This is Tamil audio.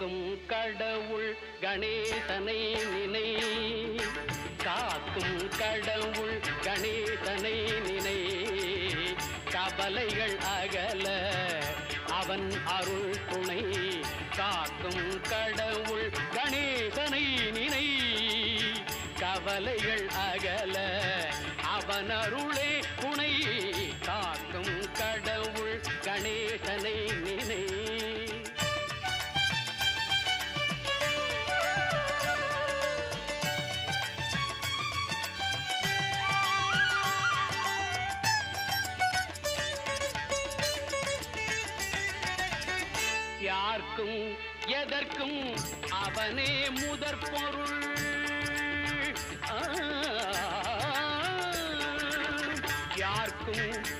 காக்கும் கடவுள் கணேசனை நினை, காக்கும் கடவுள் கணேசனை நினை, கவலைகள் அகல அவன் அருள் துணை. காக்கும் கடவுள் கணேசனை நினை, கவலைகள் அகல அவன் அருளே துணை. காக்கும் கடவுள் கணேசனை நினை. யார்க்கும் எதற்கும் அவனே முதற் பொருள். யார்க்கும்